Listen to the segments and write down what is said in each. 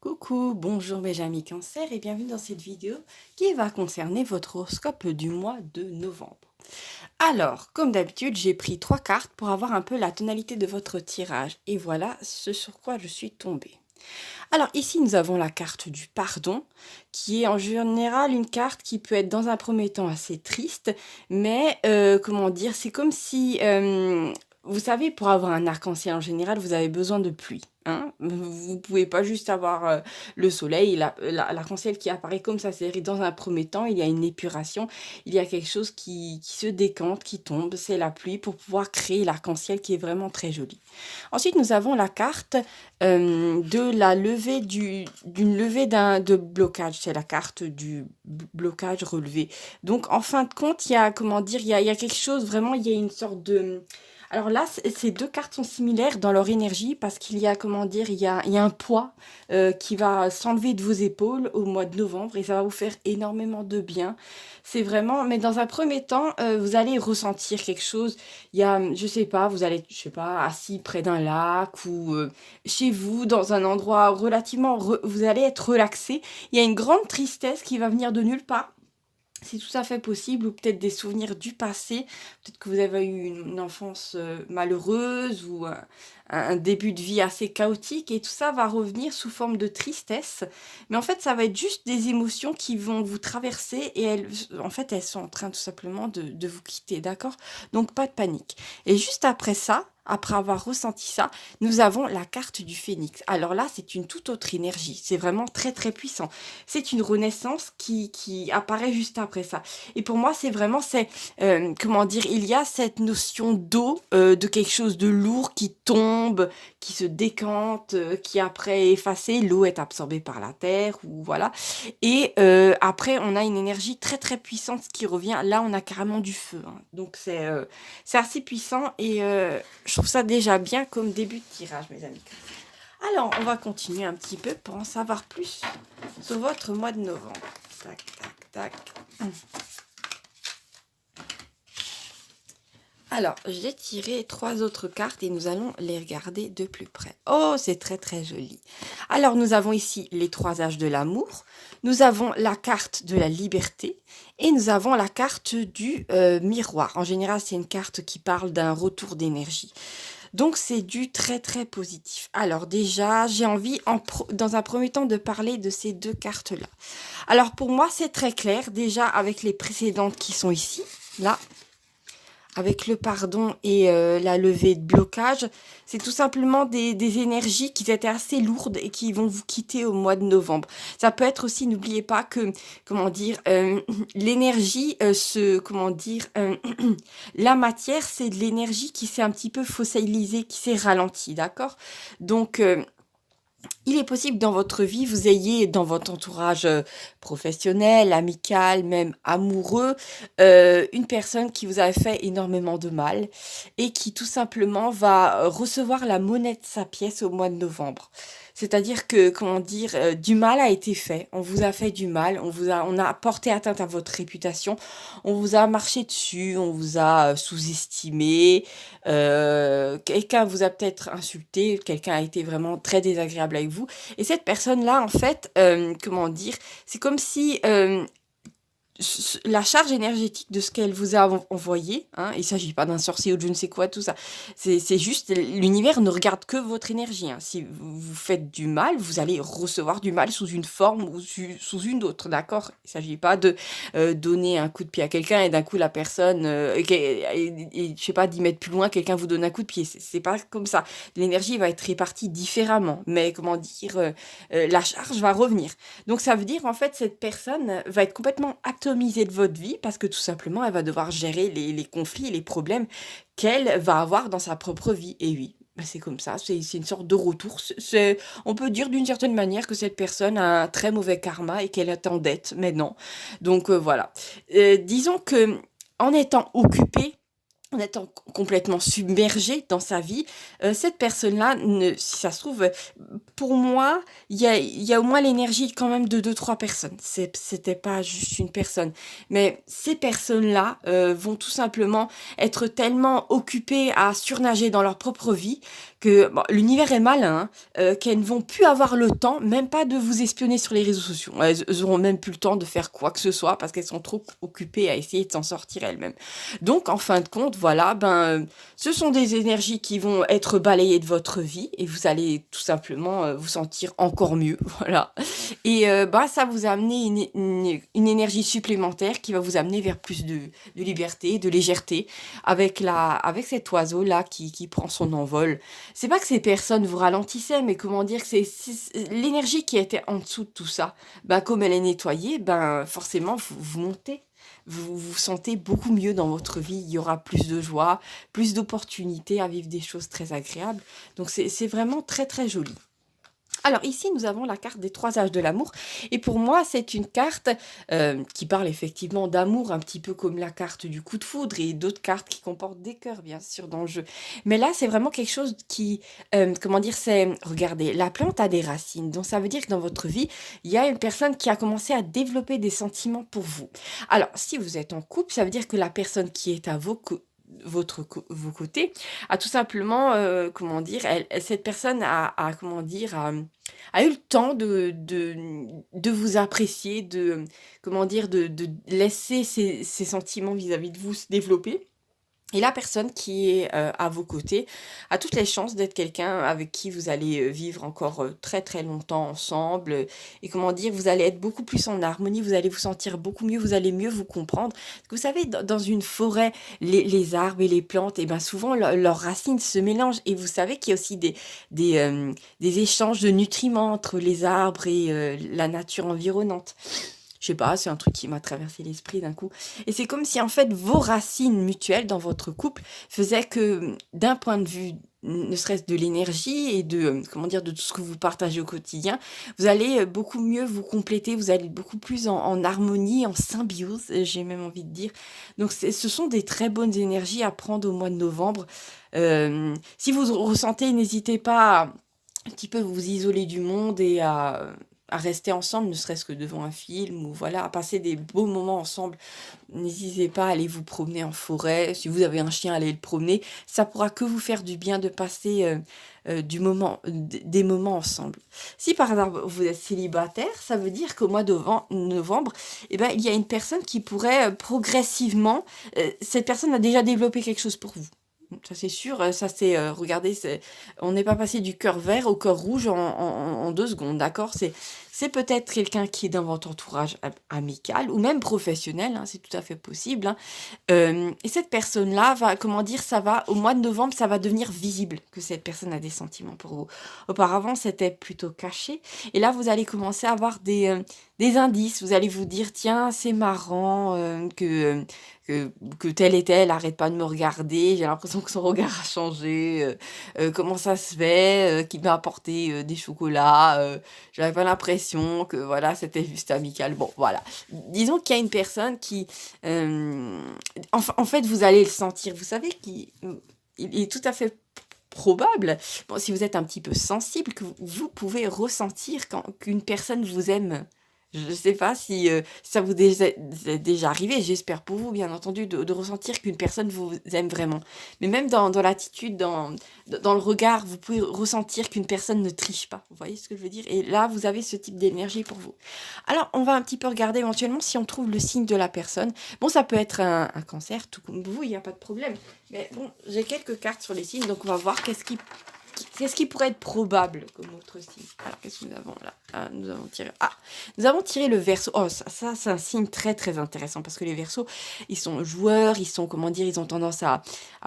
Coucou, bonjour mes amis Cancer et bienvenue dans cette vidéo qui va concerner votre horoscope du mois de novembre. Alors, comme d'habitude, j'ai pris 3 cartes pour avoir un peu la tonalité de votre tirage et voilà ce sur quoi je suis tombée. Alors ici, nous avons la carte du pardon, qui est en général une carte qui peut être dans un premier temps assez triste, mais comment dire, c'est comme si, vous savez, pour avoir un arc-en-ciel en général, vous avez besoin de pluie. Hein, vous pouvez pas juste avoir le soleil, l'arc-en-ciel qui apparaît comme ça. C'est-à-dire dans un premier temps, il y a une épuration, il y a quelque chose qui se décante, qui tombe, c'est la pluie pour pouvoir créer l'arc-en-ciel qui est vraiment très joli. Ensuite, nous avons la carte de la levée d'une levée de blocage. C'est la carte du blocage relevé. Donc, en fin de compte, il y a, comment dire, il y a quelque chose, vraiment, il y a une sorte de... Alors là, ces 2 cartes sont similaires dans leur énergie parce qu'il y a, comment dire, il y a un poids qui va s'enlever de vos épaules au mois de novembre et ça va vous faire énormément de bien. C'est vraiment, mais dans un premier temps, vous allez ressentir quelque chose. Il y a, je sais pas, vous allez, je sais pas, assis près d'un lac ou chez vous, dans un endroit relativement, vous allez être relaxé. Il y a une grande tristesse qui va venir de nulle part. C'est tout à fait possible, ou peut-être des souvenirs du passé, peut-être que vous avez eu une enfance malheureuse ou un début de vie assez chaotique, et tout ça va revenir sous forme de tristesse. Mais en fait, ça va être juste des émotions qui vont vous traverser, et en fait, elles sont en train tout simplement de vous quitter, d'accord? Donc, pas de panique. Et juste après ça, après avoir ressenti ça, nous avons la carte du phénix. Alors là, c'est une toute autre énergie. C'est vraiment très très puissant. C'est une renaissance qui apparaît juste après ça. Et pour moi, c'est vraiment, comment dire, il y a cette notion d'eau, de quelque chose de lourd qui tombe, qui se décante, qui après est effacé. L'eau est absorbée par la terre, ou voilà. Et après, on a une énergie très très puissante qui revient. Là, on a carrément du feu. Hein. Donc c'est assez puissant et je trouve ça déjà bien comme début de tirage, mes amis. Alors, on va continuer un petit peu pour en savoir plus sur votre mois de novembre. Tac, tac, tac. Alors, j'ai tiré 3 autres cartes et nous allons les regarder de plus près. Oh, c'est très très joli. Alors, nous avons ici les 3 âges de l'amour, nous avons la carte de la liberté et nous avons la carte du miroir. En général, c'est une carte qui parle d'un retour d'énergie. Donc, c'est du très très positif. Alors déjà, j'ai envie dans un premier temps de parler de ces 2 cartes-là. Alors, pour moi, c'est très clair déjà avec les précédentes qui sont ici, là avec le pardon et la levée de blocage, c'est tout simplement des énergies qui étaient assez lourdes et qui vont vous quitter au mois de novembre. Ça peut être aussi, n'oubliez pas que, comment dire, l'énergie, comment dire, la matière, c'est de l'énergie qui s'est un petit peu fossilisée, qui s'est ralentie, d'accord? Donc, il est possible que dans votre vie, vous ayez dans votre entourage professionnel, amical, même amoureux, une personne qui vous a fait énormément de mal et qui tout simplement va recevoir la monnaie de sa pièce au mois de novembre. C'est-à-dire que, comment dire, du mal a été fait. On vous a fait du mal, on a porté atteinte à votre réputation, on vous a marché dessus, on vous a sous-estimé, quelqu'un vous a peut-être insulté, quelqu'un a été vraiment très désagréable avec vous. Et cette personne-là, en fait, comment dire, c'est comme si la charge énergétique de ce qu'elle vous a envoyé, hein, il ne s'agit pas d'un sorcier ou de je ne sais quoi, tout ça, c'est juste, l'univers ne regarde que votre énergie. Hein. Si vous faites du mal, vous allez recevoir du mal sous une forme ou sous une autre, d'accord? Il ne s'agit pas de donner un coup de pied à quelqu'un et d'un coup la personne, je sais pas, d'y mettre plus loin, quelqu'un vous donne un coup de pied, c'est pas comme ça. L'énergie va être répartie différemment, mais comment dire, la charge va revenir. Donc ça veut dire en fait cette personne va être complètement atomisée de votre vie parce que tout simplement elle va devoir gérer les conflits et les problèmes qu'elle va avoir dans sa propre vie. Et oui, bah, c'est comme ça, c'est une sorte de retour. On peut dire d'une certaine manière que cette personne a un très mauvais karma et qu'elle est en dette, mais non. Donc voilà. Disons que en étant occupée, en étant complètement submergé dans sa vie, cette personne-là, si ça se trouve, pour moi, il y a au moins l'énergie quand même de deux trois personnes. C'était pas juste une personne. Mais ces personnes-là vont tout simplement être tellement occupées à surnager dans leur propre vie que bon, l'univers est malin, hein, qu'elles ne vont plus avoir le temps, même pas de vous espionner sur les réseaux sociaux. Elles auront même plus le temps de faire quoi que ce soit parce qu'elles sont trop occupées à essayer de s'en sortir elles-mêmes. Donc, en fin de compte, voilà, ce sont des énergies qui vont être balayées de votre vie et vous allez tout simplement vous sentir encore mieux, voilà. Et ça vous a amené une énergie supplémentaire qui va vous amener vers plus de liberté, de légèreté, avec cet oiseau-là qui prend son envol. C'est pas que ces personnes vous ralentissaient, mais comment dire, que c'est l'énergie qui était en dessous de tout ça. Comme elle est nettoyée, forcément, vous montez. Vous vous sentez beaucoup mieux dans votre vie, il y aura plus de joie, plus d'opportunités à vivre des choses très agréables. Donc c'est vraiment très très joli. Alors ici, nous avons la carte des trois âges de l'amour. Et pour moi, c'est une carte qui parle effectivement d'amour, un petit peu comme la carte du coup de foudre et d'autres cartes qui comportent des cœurs, bien sûr, dans le jeu. Mais là, c'est vraiment quelque chose qui, comment dire, regardez, la plante a des racines. Donc ça veut dire que dans votre vie, il y a une personne qui a commencé à développer des sentiments pour vous. Alors, si vous êtes en couple, ça veut dire que la personne qui est à vos côtés a tout simplement, comment dire, cette personne comment dire, a eu le temps de vous apprécier, comment dire, de laisser ses sentiments vis-à-vis de vous se développer. Et la personne qui est à vos côtés a toutes les chances d'être quelqu'un avec qui vous allez vivre encore très très longtemps ensemble. Et comment dire, vous allez être beaucoup plus en harmonie, vous allez vous sentir beaucoup mieux, vous allez mieux vous comprendre. Parce que vous savez, dans une forêt, les arbres et les plantes, et ben souvent leurs racines se mélangent. Et vous savez qu'il y a aussi des échanges de nutriments entre les arbres et la nature environnante. Je sais pas, c'est un truc qui m'a traversé l'esprit d'un coup. Et c'est comme si en fait vos racines mutuelles dans votre couple faisaient que d'un point de vue ne serait-ce de l'énergie et comment dire, de tout ce que vous partagez au quotidien, vous allez beaucoup mieux vous compléter, vous allez beaucoup plus en harmonie, en symbiose, j'ai même envie de dire. Donc ce sont des très bonnes énergies à prendre au mois de novembre. Si vous ressentez, n'hésitez pas à un petit peu vous isoler du monde et à rester ensemble, ne serait-ce que devant un film, ou voilà, à passer des beaux moments ensemble. N'hésitez pas à aller vous promener en forêt. Si vous avez un chien, allez le promener. Ça pourra que vous faire du bien de passer des moments ensemble. Si par exemple vous êtes célibataire, ça veut dire qu'au mois de novembre, il y a une personne qui pourrait progressivement, cette personne a déjà développé quelque chose pour vous. Ça c'est sûr, ça c'est, regardez, on n'est pas passé du cœur vert au cœur rouge en 2 secondes, d'accord? C'est peut-être quelqu'un qui est dans votre entourage amical ou même professionnel, hein, c'est tout à fait possible, hein. Et cette personne-là va, comment dire, au mois de novembre, ça va devenir visible que cette personne a des sentiments pour vous. Auparavant, c'était plutôt caché. Et là, vous allez commencer à avoir des indices. Vous allez vous dire, tiens, c'est marrant que tel et tel arrête pas de me regarder. J'ai l'impression que son regard a changé. Comment ça se fait qu'il m'a apporté des chocolats. J'avais pas l'impression que voilà, c'était juste amical. Bon, voilà. Disons qu'il y a une personne qui en fait, vous allez le sentir. Vous savez qu'il il est tout à fait probable, bon, si vous êtes un petit peu sensible, que vous pouvez ressentir qu'une personne vous aime. Je ne sais pas si ça vous est déjà arrivé, j'espère pour vous, bien entendu, de ressentir qu'une personne vous aime vraiment. Mais même dans l'attitude, dans le regard, vous pouvez ressentir qu'une personne ne triche pas. Vous voyez ce que je veux dire? Et là, vous avez ce type d'énergie pour vous. Alors, on va un petit peu regarder éventuellement si on trouve le signe de la personne. Bon, ça peut être un cancer, tout comme vous, il n'y a pas de problème. Mais bon, j'ai quelques cartes sur les signes, donc on va voir qu'est-ce qui pourrait être probable comme autre signe. Alors, qu'est-ce que nous avons là? Nous avons tiré le Verseau. Oh, ça c'est un signe très très intéressant parce que les Verseaux, ils sont joueurs, ils sont, comment dire, ils ont tendance à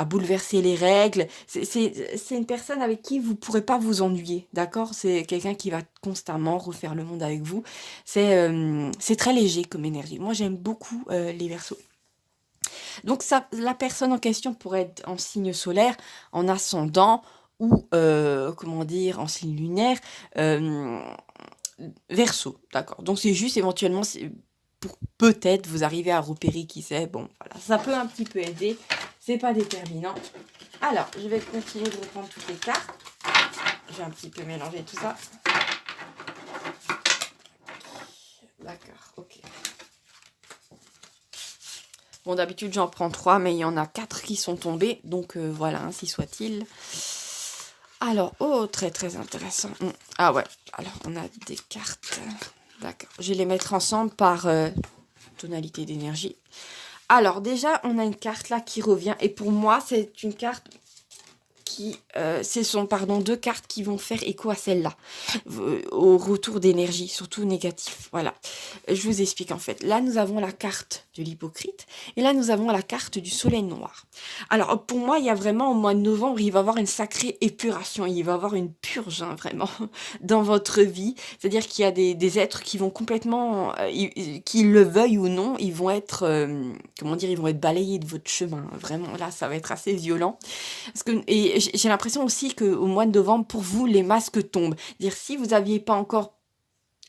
bouleverser les règles. C'est une personne avec qui vous pourrez pas vous ennuyer, d'accord? C'est quelqu'un qui va constamment refaire le monde avec vous. C'est très léger comme énergie. Moi, j'aime beaucoup les Verseaux. Donc la personne en question pourrait être en signe solaire, en ascendant ou, comment dire, en signe lunaire, Verseau, d'accord. Donc c'est juste éventuellement pour peut-être vous arriver à repérer qui c'est. Bon, voilà, ça peut un petit peu aider. c'est pas déterminant. Alors, je vais continuer de reprendre toutes les cartes. J'ai un petit peu mélangé tout ça. D'accord, ok. Bon, d'habitude, j'en prends 3, mais il y en a 4 qui sont tombés. Donc, voilà, ainsi soit-il. Alors, oh, très, très intéressant. Ah ouais, alors, on a des cartes. D'accord. Je vais les mettre ensemble par tonalité d'énergie. Alors, déjà, on a une carte là qui revient. Et pour moi, c'est une carte ce sont deux cartes qui vont faire écho à celle-là, au retour d'énergie, surtout négatif. Voilà, je vous explique en fait. Là, nous avons la carte de l'hypocrite et là, nous avons la carte du soleil noir. Alors, pour moi, il y a vraiment au mois de novembre, il va y avoir une sacrée épuration, il va y avoir une purge, hein, vraiment, dans votre vie. C'est-à-dire qu'il y a des êtres qui vont complètement, qu'ils le veuillent ou non, ils vont être, ils vont être balayés de votre chemin. Vraiment, là, ça va être assez violent. Et j'ai l'impression aussi qu'au mois de novembre, pour vous, les masques tombent. Dire si vous n'aviez pas encore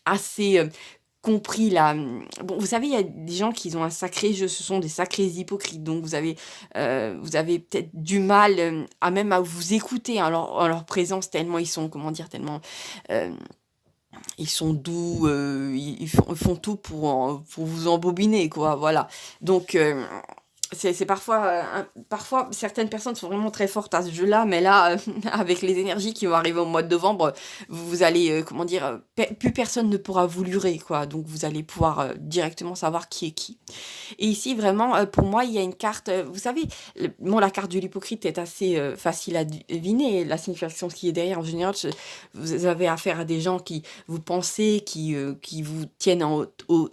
assez compris la... Bon, vous savez, il y a des gens qui ont un sacré jeu, ce sont des sacrés hypocrites. Donc, vous avez peut-être du mal à même à vous écouter en leur présence, tellement ils sont, tellement... ils sont doux, ils font tout pour vous embobiner, quoi, voilà. Donc, c'est parfois certaines personnes sont vraiment très fortes à ce jeu-là, mais là avec les énergies qui vont arriver au mois de novembre, vous allez plus personne ne pourra vous lurer, quoi. Donc vous allez pouvoir directement savoir qui est qui. Et ici vraiment pour moi il y a une carte, vous savez, la carte de l'hypocrite est assez facile à deviner. La signification qui est derrière en général, vous avez affaire à des gens qui vous pensez, qui vous tiennent en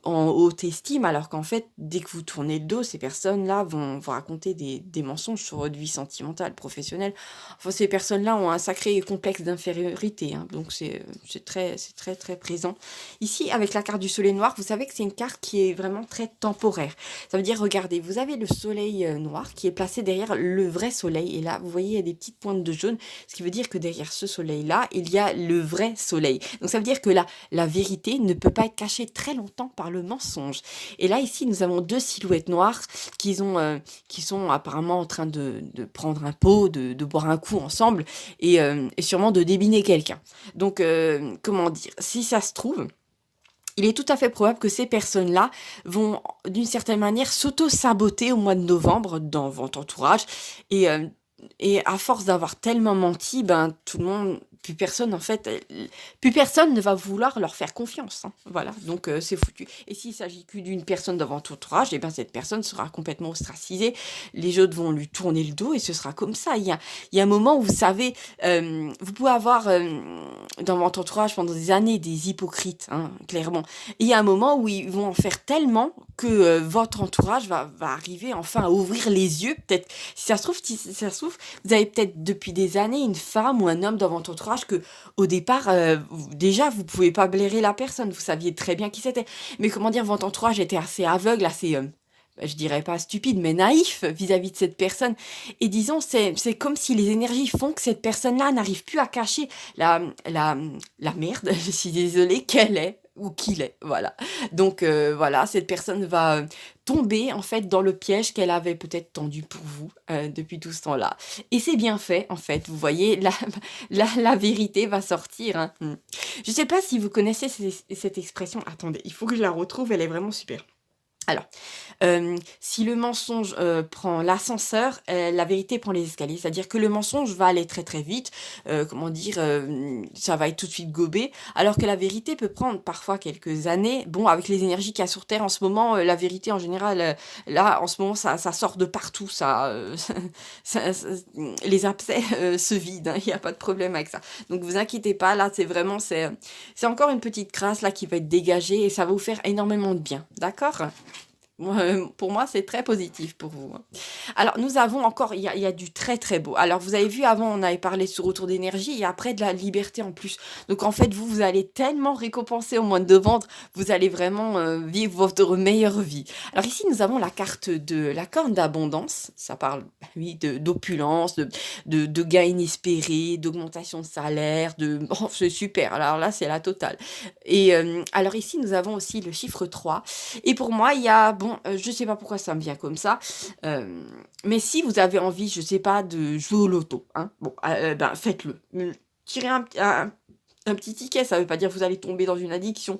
haute estime, alors qu'en fait dès que vous tournez le dos, ces personnes-là vont raconter des mensonges sur votre vie sentimentale, professionnelle. Enfin, ces personnes-là ont un sacré complexe d'infériorité, hein, donc c'est très, très présent. Ici, avec la carte du soleil noir, vous savez que c'est une carte qui est vraiment très temporaire. Ça veut dire, regardez, vous avez le soleil noir qui est placé derrière le vrai soleil, et là, vous voyez, il y a des petites pointes de jaune, ce qui veut dire que derrière ce soleil-là, il y a le vrai soleil. Donc ça veut dire que la vérité ne peut pas être cachée très longtemps par le mensonge. Et là, ici, nous avons deux silhouettes noires qui sont apparemment en train de prendre un pot, de boire un coup ensemble et sûrement de débiner quelqu'un. Donc, comment dire, si ça se trouve, il est tout à fait probable que ces personnes-là vont, d'une certaine manière, s'auto-saboter au mois de novembre dans votre entourage. Et à force d'avoir tellement menti, tout le monde, plus personne ne va vouloir leur faire confiance, hein. Voilà, donc c'est foutu. Et s'il s'agit que d'une personne dans votre entourage, cette personne sera complètement ostracisée. Les autres vont lui tourner le dos et ce sera comme ça. Il y a un moment où vous savez, vous pouvez avoir dans votre entourage pendant des années des hypocrites, hein, clairement. Et il y a un moment où ils vont en faire tellement que votre entourage va arriver enfin à ouvrir les yeux. Peut-être, si ça se trouve, vous avez peut-être depuis des années une femme ou un homme dans votre entourage que, au départ, déjà, vous pouvez pas blairer la personne. Vous saviez très bien qui c'était. Mais comment dire, votre entourage était assez aveugle, assez... je dirais pas stupide, mais naïf vis-à-vis de cette personne. Et disons, c'est comme si les énergies font que cette personne-là n'arrive plus à cacher la merde, je suis désolée, qu'elle est ou qu'il est, voilà. Donc voilà, cette personne va tomber en fait dans le piège qu'elle avait peut-être tendu pour vous depuis tout ce temps-là. Et c'est bien fait en fait, vous voyez, la vérité va sortir, hein. Je sais pas si vous connaissez cette expression, attendez, il faut que je la retrouve, elle est vraiment super. Alors, si le mensonge prend l'ascenseur, la vérité prend les escaliers. C'est-à-dire que le mensonge va aller très très vite, ça va être tout de suite gobé, alors que la vérité peut prendre parfois quelques années. Bon, avec les énergies qu'il y a sur Terre en ce moment, la vérité en général, là, en ce moment, ça sort de partout, les abcès se vident, hein, il n'y a pas de problème avec ça. Donc vous inquiétez pas, là, c'est encore une petite crasse là qui va être dégagée et ça va vous faire énormément de bien, d'accord ? Pour moi, c'est très positif pour vous, hein. Alors, nous avons encore, il y a du très très beau. Alors, vous avez vu, avant, on avait parlé sur retour d'énergie et après de la liberté en plus. Donc, en fait, vous allez tellement récompenser au mois de novembre, vous allez vraiment vivre votre meilleure vie. Alors, ici, nous avons la carte de la corne d'abondance. Ça parle, oui, d'opulence, de gains inespérés, d'augmentation de salaire, oh, c'est super. Alors là, c'est la totale. Et alors, ici, nous avons aussi le chiffre 3. Et pour moi, il y a, bon, je sais pas pourquoi ça me vient comme ça, mais si vous avez envie, je sais pas, de jouer au loto, hein, bon, ben, faites-le. Tirez un petit ticket, ça veut pas dire que vous allez tomber dans une addiction,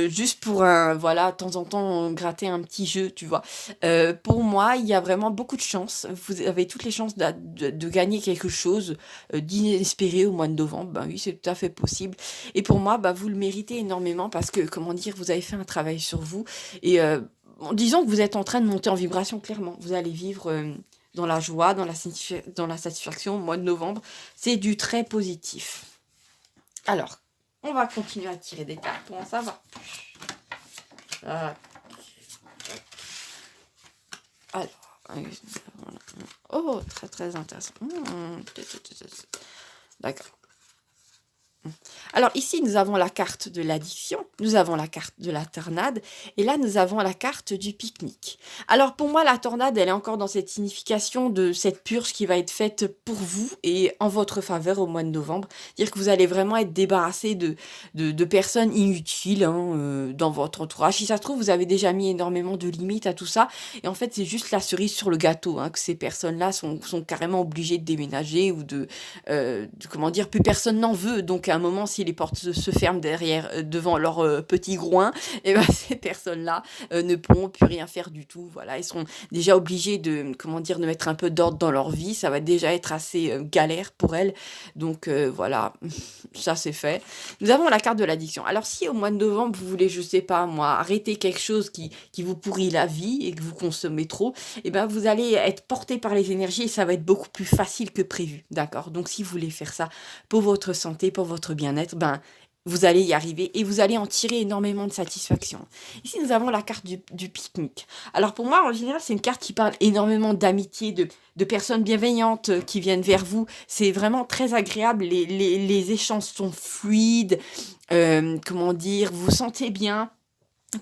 juste pour voilà, de temps en temps, gratter un petit jeu, tu vois? Pour moi, il y a vraiment beaucoup de chance. Vous avez toutes les chances de gagner quelque chose, d'inespéré au mois de novembre. Ben oui, c'est tout à fait possible et pour moi, bah, vous le méritez énormément parce que, comment dire? Vous avez fait un travail sur vous et bon, disons que vous êtes en train de monter en vibration, clairement. Vous allez vivre, dans la joie, dans la satisfaction au mois de novembre. C'est du très positif. Alors, on va continuer à tirer des cartes pour en savoir plus. Ah, alors, voilà. Oh, très très intéressant. D'accord. Alors ici, nous avons la carte de l'addiction, nous avons la carte de la tornade, et là, nous avons la carte du pique-nique. Alors pour moi, la tornade, elle est encore dans cette signification de cette purge qui va être faite pour vous et en votre faveur au mois de novembre. Dire que vous allez vraiment être débarrassé de personnes inutiles hein, dans votre entourage. Si ça se trouve, vous avez déjà mis énormément de limites à tout ça, et en fait, c'est juste la cerise sur le gâteau, hein, que ces personnes-là sont carrément obligées de déménager ou comment dire, plus personne n'en veut. Donc à un moment, si les portes se ferment derrière, devant leur petit groin, et ben ces personnes-là ne pourront plus rien faire du tout. Voilà, ils seront déjà obligés de, comment dire, de mettre un peu d'ordre dans leur vie. Ça va déjà être assez galère pour elles. Donc voilà, ça c'est fait. Nous avons la carte de l'addiction. Alors si au mois de novembre, vous voulez, je sais pas moi, arrêter quelque chose qui vous pourrit la vie et que vous consommez trop, et ben vous allez être porté par les énergies et ça va être beaucoup plus facile que prévu. D'accord? Donc si vous voulez faire ça pour votre santé, pour votre bien-être, ben vous allez y arriver et vous allez en tirer énormément de satisfaction. Ici, nous avons la carte du pique-nique. Alors pour moi, en général, c'est une carte qui parle énormément d'amitié, de personnes bienveillantes qui viennent vers vous. C'est vraiment très agréable, les échanges sont fluides, comment dire, vous vous sentez bien.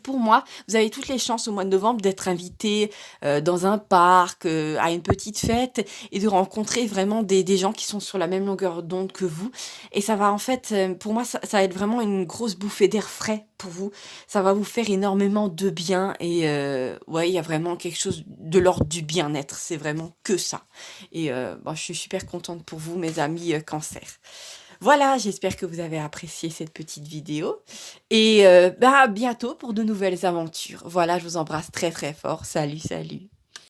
Pour moi, vous avez toutes les chances au mois de novembre d'être invité dans un parc, à une petite fête et de rencontrer vraiment des gens qui sont sur la même longueur d'onde que vous. Et ça va en fait, pour moi, ça va être vraiment une grosse bouffée d'air frais pour vous. Ça va vous faire énormément de bien et ouais, il y a vraiment quelque chose de l'ordre du bien-être. C'est vraiment que ça. Et bon, je suis super contente pour vous, mes amis cancer. Voilà, j'espère que vous avez apprécié cette petite vidéo et bah, à bientôt pour de nouvelles aventures. Voilà, je vous embrasse très très fort. Salut, salut.